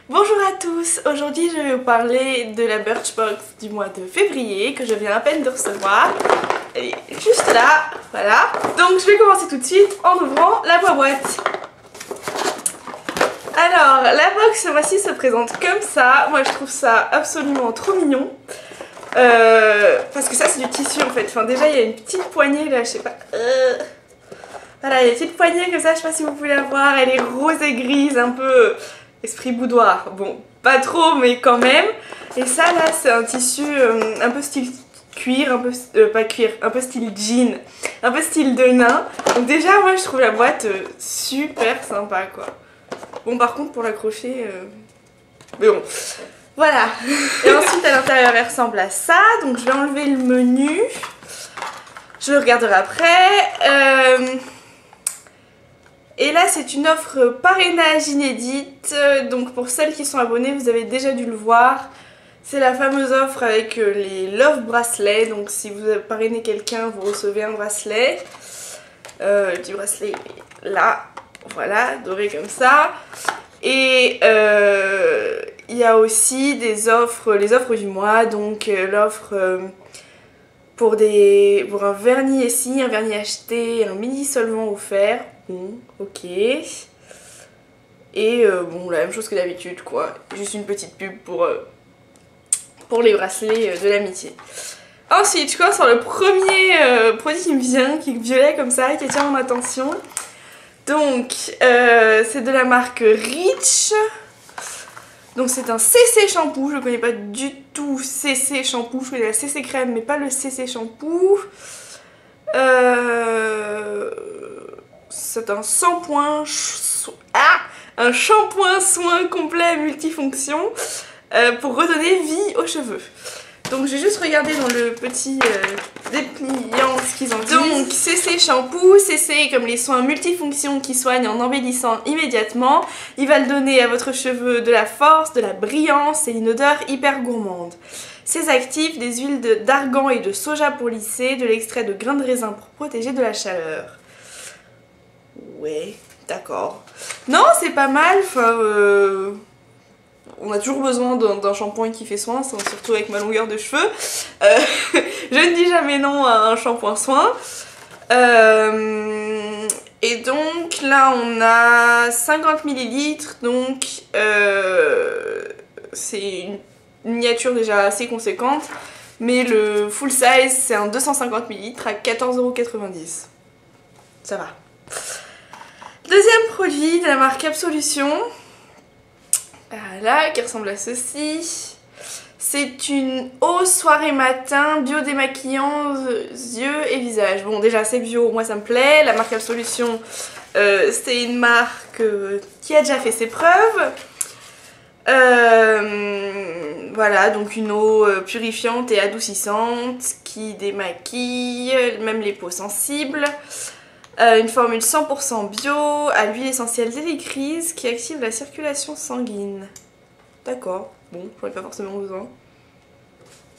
Bonjour à tous, aujourd'hui je vais vous parler de la Birchbox du mois de février que je viens à peine de recevoir. Elle est juste là, voilà. Donc je vais commencer tout de suite en ouvrant la boîte. Alors la box ce mois-ci se présente comme ça, moi je trouve ça absolument trop mignon. Parce que ça c'est du tissu en fait, enfin déjà il y a une petite poignée là, je sais pas... Voilà, il y a une petite poignée comme ça, je sais pas si vous pouvez la voir, elle est rose et grise, un peu... esprit boudoir, bon pas trop mais quand même. Et ça là c'est un tissu un peu style cuir, un peu pas cuir, un peu style jean, un peu style de nain. Donc déjà moi je trouve la boîte super sympa quoi. Bon par contre pour l'accrocher, mais bon voilà. Et ensuite à l'intérieur elle ressemble à ça, donc je vais enlever le menu, je le regarderai après. Et là c'est une offre parrainage inédite, donc pour celles qui sont abonnées vous avez déjà dû le voir. C'est la fameuse offre avec les love bracelets, donc si vous parrainez quelqu'un vous recevez un bracelet. Le petit bracelet est là, voilà, doré comme ça. Et il y a aussi des offres, les offres du mois, donc l'offre... pour un vernis ici, un vernis acheté, un mini solvant offert. Bon, ok. Et bon, la même chose que d'habitude quoi. Juste une petite pub pour les bracelets de l'amitié. Ensuite, je commence par le premier produit qui me vient, qui est violet comme ça, qui attire mon attention. Donc, c'est de la marque Rich. Donc c'est un CC shampoo, je ne connais pas du tout CC shampoo, je connais la CC crème mais pas le CC shampoo. C'est un shampoing, un shampoing soin complet multifonction pour redonner vie aux cheveux. Donc j'ai juste regardé dans le petit dépliant ce qu'ils en disent. Donc CC shampoo, CC comme les soins multifonctions qui soignent en embellissant immédiatement. Il va le donner à votre cheveu de la force, de la brillance et une odeur hyper gourmande. Ses actifs, des huiles d'argan et de soja pour lisser, de l'extrait de grains de raisin pour protéger de la chaleur. Ouais, d'accord. Non, c'est pas mal, enfin... on a toujours besoin d'un shampoing qui fait soin, surtout avec ma longueur de cheveux. Je ne dis jamais non à un shampoing soin. Et donc là on a 50 ml, donc c'est une miniature déjà assez conséquente. Mais le full size c'est un 250 ml à 14,90 €. Ça va. Deuxième produit de la marque Absolution. Voilà, qui ressemble à ceci. C'est une eau soirée matin bio démaquillant yeux et visage. Bon déjà c'est bio, moi ça me plaît. La marque Absolution c'est une marque qui a déjà fait ses preuves. Voilà, donc une eau purifiante et adoucissante qui démaquille, même les peaux sensibles. Une formule 100% bio à l'huile essentielle d'hélicryse qui active la circulation sanguine. D'accord, bon, j'en ai pas forcément besoin.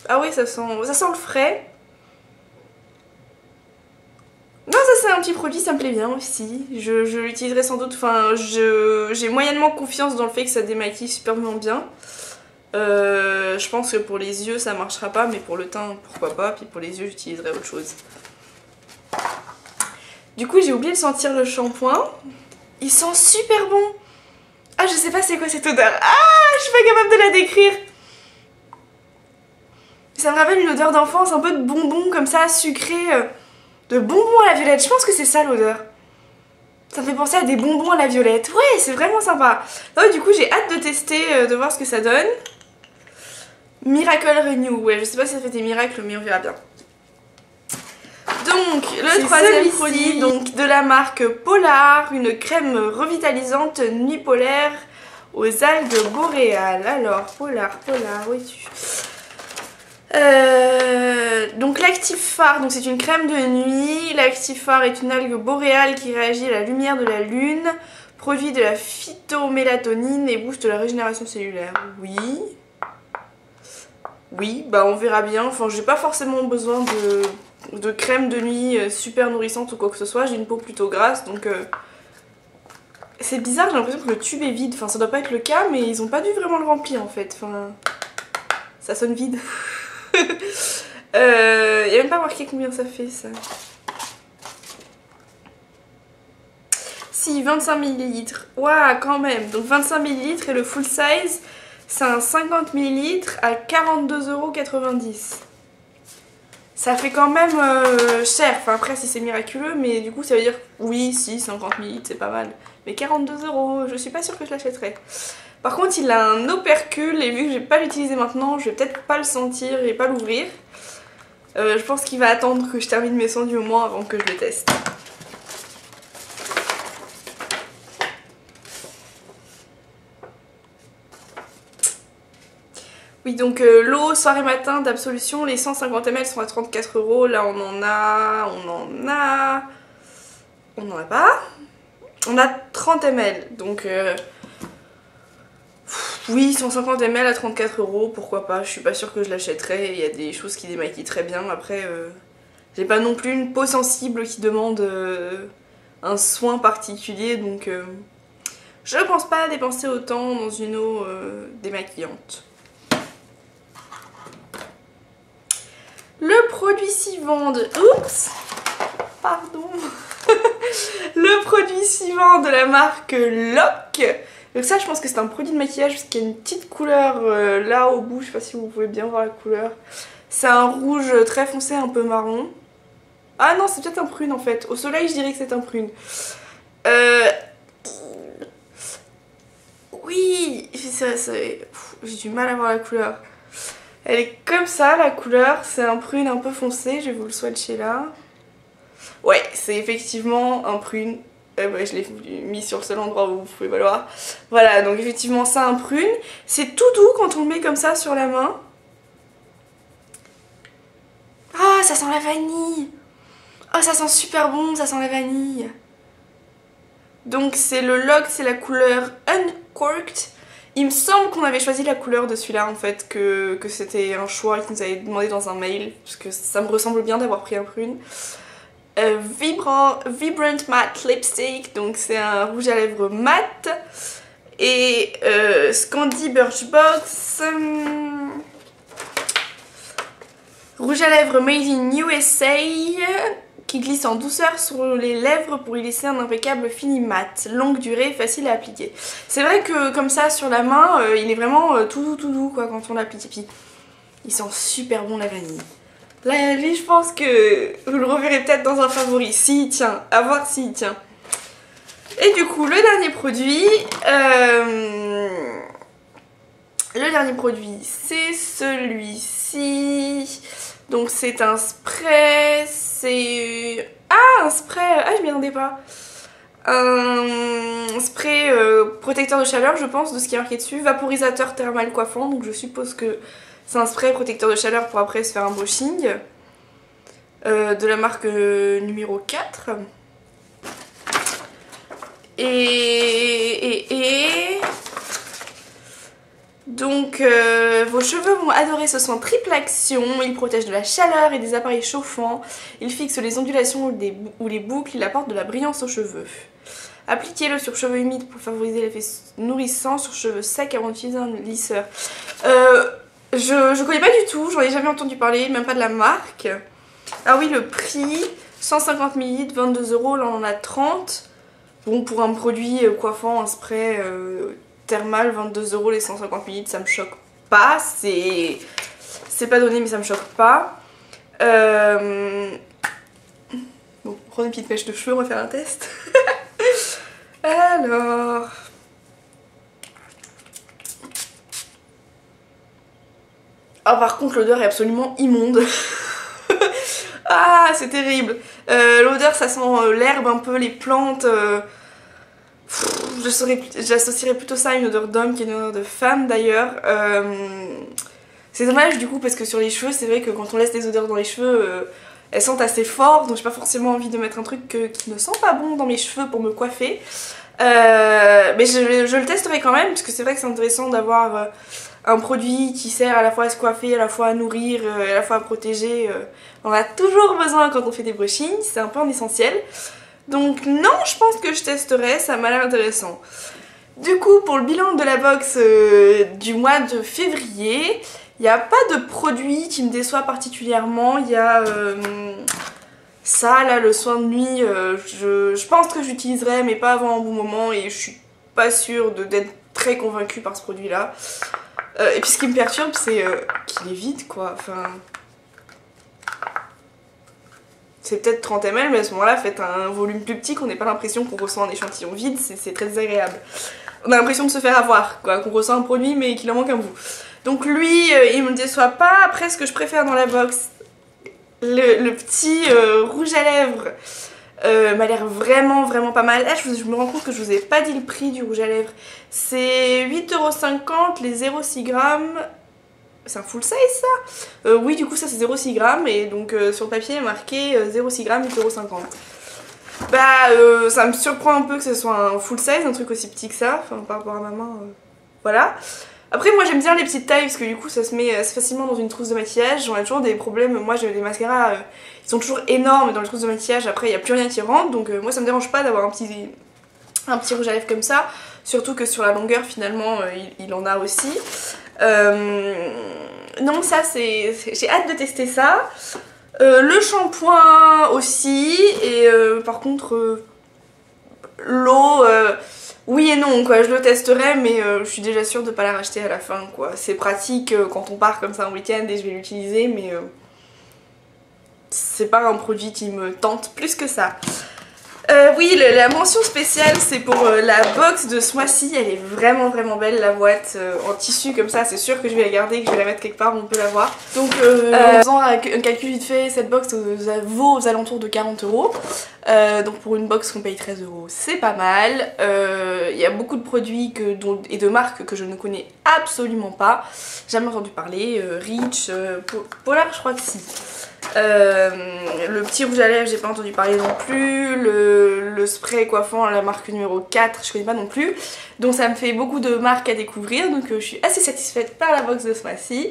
Ah oui, ça sent le frais. Non, ça c'est un petit produit, ça me plaît bien aussi. Je l'utiliserai sans doute, enfin, j'ai moyennement confiance dans le fait que ça démaquille superbement bien. Je pense que pour les yeux ça marchera pas, mais pour le teint pourquoi pas, puis pour les yeux j'utiliserai autre chose. Du coup j'ai oublié de sentir le shampoing. Il sent super bon. Ah je sais pas c'est quoi cette odeur. Ah je suis pas capable de la décrire. Ça me rappelle une odeur d'enfance, un peu de bonbons comme ça, sucré. De bonbons à la violette. Je pense que c'est ça l'odeur. Ça me fait penser à des bonbons à la violette. Ouais c'est vraiment sympa. Donc, du coup j'ai hâte de tester, de voir ce que ça donne. Miracle Renew. Ouais je sais pas si ça fait des miracles mais on verra bien. Donc le troisième produit donc, de la marque Polar, une crème revitalisante nuit polaire aux algues boréales. Alors Polar, où es-tu? Donc l'actif phare, donc c'est une crème de nuit. L'actif phare est une algue boréale qui réagit à la lumière de la lune, produit de la phytomélatonine et booste la régénération cellulaire. Oui, bah on verra bien. Enfin j'ai pas forcément besoin de crème de nuit super nourrissante ou quoi que ce soit, j'ai une peau plutôt grasse donc C'est bizarre, j'ai l'impression que le tube est vide. Enfin, ça doit pas être le cas, mais ils ont pas dû vraiment le remplir en fait. Enfin, ça sonne vide. Y a même pas marqué combien ça fait ça. Si, 25 ml. Waouh, quand même. Donc 25 ml et le full size, c'est un 50 ml à 42,90 €. Ça fait quand même cher. Enfin, après, si c'est miraculeux, mais du coup, ça veut dire oui, si, 50 ml, c'est pas mal. Mais 42 €, je suis pas sûre que je l'achèterais. Par contre, il a un opercule et vu que je vais pas l'utiliser maintenant, je vais peut-être pas le sentir et pas l'ouvrir. Je pense qu'il va attendre que je termine mes soins du moment avant que je le teste. Oui, donc l'eau soir et matin d'Absolution, les 150 ml sont à 34 €. Là, on en a pas. On a 30 ml, donc oui, 150 ml à 34 €, pourquoi pas. Je suis pas sûre que je l'achèterais. Il y a des choses qui démaquillent très bien. Après, j'ai pas non plus une peau sensible qui demande un soin particulier, donc je pense pas dépenser autant dans une eau démaquillante. Le produit suivant de... Oups, pardon. Le produit suivant de la marque Lock. Donc ça, je pense que c'est un produit de maquillage parce qu'il y a une petite couleur là au bout. Je sais pas si vous pouvez bien voir la couleur. C'est un rouge très foncé, un peu marron. Ah non, c'est peut-être un prune en fait. Au soleil, je dirais que c'est un prune. Oui, j'ai du mal à voir la couleur. Elle est comme ça, la couleur, c'est un prune un peu foncé, je vais vous le swatcher là. Ouais, c'est effectivement un prune. Ouais, je l'ai mis sur le seul endroit où vous pouvez pas le voir. Voilà, donc effectivement c'est un prune. C'est tout doux quand on le met comme ça sur la main. Ah, ça sent la vanille. Oh, ça sent super bon, ça sent la vanille. Donc c'est le Lock, c'est la couleur Uncorked. Il me semble qu'on avait choisi la couleur de celui-là en fait, que c'était un choix qu'ils nous avaient demandé dans un mail, parce que ça me ressemble bien d'avoir pris un prune. Vibrant Matte Lipstick, donc c'est un rouge à lèvres mat. Et Scandi Birchbox, rouge à lèvres made in USA, qui glisse en douceur sur les lèvres pour y laisser un impeccable fini mat, longue durée, facile à appliquer. C'est vrai que comme ça sur la main, il est vraiment tout doux quoi quand on l'applique. Puis il sent super bon la vanille. Là, lui, je pense que vous le reverrez peut-être dans un favori. S'il tient, à voir s'il tient. Et du coup, le dernier produit, c'est celui-ci. Donc c'est un spray, c'est... Ah, un spray, ah je m'y attendais pas. Un spray protecteur de chaleur, je pense, de ce qui est marqué dessus. Vaporisateur thermal coiffant, donc je suppose que c'est un spray protecteur de chaleur pour après se faire un brushing. De la marque numéro 4. Donc vos cheveux vont adorer ce soin triple action. Il protège de la chaleur et des appareils chauffants. Il fixe les ondulations ou les boucles. Il apporte de la brillance aux cheveux. Appliquez-le sur cheveux humides pour favoriser l'effet nourrissant. Sur cheveux secs avant d'utiliser un lisseur. Je connais pas du tout, j'en ai jamais entendu parler, même pas de la marque. Ah oui, le prix, 150 ml, 22 €, là on en a 30. Bon, pour un produit coiffant, un spray thermal, 22 € les 150 ml, ça me choque pas. C'est pas donné, mais ça me choque pas. Bon, prendre une petite mèche de cheveux, on va faire un test. Alors... Ah, par contre, l'odeur est absolument immonde. Ah, c'est terrible. L'odeur, ça sent l'herbe un peu, les plantes. J'associerais plutôt ça à une odeur d'homme qu'à une odeur de femme d'ailleurs. C'est dommage du coup parce que sur les cheveux, c'est vrai que quand on laisse des odeurs dans les cheveux, elles sentent assez fort. Donc j'ai pas forcément envie de mettre un truc qui ne sent pas bon dans mes cheveux pour me coiffer. Mais je le testerai quand même parce que c'est vrai que c'est intéressant d'avoir... un produit qui sert à la fois à se coiffer, à la fois à nourrir, à la fois à protéger. On a toujours besoin quand on fait des brushings, c'est un peu un essentiel. Donc non, je pense que je testerai, ça m'a l'air intéressant. Du coup, pour le bilan de la box du mois de février, il n'y a pas de produit qui me déçoit particulièrement. Il y a ça, là, le soin de nuit, je pense que j'utiliserai, mais pas avant un bon moment, et je suis pas sûre d'être très convaincue par ce produit-là. Et puis ce qui me perturbe, c'est qu'il est vide, quoi. Enfin... C'est peut-être 30 ml, mais à ce moment-là, faites un volume plus petit, qu'on n'ait pas l'impression qu'on ressent un échantillon vide, c'est très désagréable. On a l'impression de se faire avoir, quoi, qu'on ressent un produit, mais qu'il en manque un bout. Donc lui, il me déçoit pas. Après, ce que je préfère dans la box, le petit rouge à lèvres m'a l'air vraiment pas mal. Je me rends compte que je vous ai pas dit le prix du rouge à lèvres. C'est 8,50 €, les 0,6 g. C'est un full size ça? Oui, du coup ça c'est 0,6 g, et donc sur le papier il est marqué 0,6 g, 8,50 €. Bah ça me surprend un peu que ce soit un full size, un truc aussi petit que ça, enfin par rapport à ma main, voilà. Après moi j'aime bien les petites tailles parce que du coup ça se met facilement dans une trousse de maquillage. J'en ai toujours des problèmes, moi j'ai des mascaras, ils sont toujours énormes dans les trousses de maquillage, après il n'y a plus rien qui rentre, donc moi ça me dérange pas d'avoir un petit rouge à lèvres comme ça, surtout que sur la longueur finalement il en a aussi. Non, ça c'est... j'ai hâte de tester ça. Le shampoing aussi, et par contre l'eau, oui et non quoi, je le testerai, mais je suis déjà sûre de pas la racheter à la fin quoi. C'est pratique quand on part comme ça un week-end et je vais l'utiliser, mais c'est pas un produit qui me tente plus que ça. Oui, la mention spéciale c'est pour la box de ce mois-ci, elle est vraiment belle, la boîte en tissu comme ça, c'est sûr que je vais la garder, que je vais la mettre quelque part où on peut la voir. Donc en faisant un calcul vite fait, cette box vaut aux alentours de 40 €. Donc pour une box qu'on paye 13 €, c'est pas mal. Il y a beaucoup de produits et de marques que je ne connais absolument pas, jamais entendu parler, Reach, Polar je crois que si. Le petit rouge à lèvres j'ai pas entendu parler non plus, le spray coiffant à la marque numéro 4 je connais pas non plus, donc ça me fait beaucoup de marques à découvrir, donc je suis assez satisfaite par la box de ce mois-ci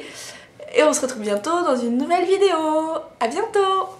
et on se retrouve bientôt dans une nouvelle vidéo. À bientôt.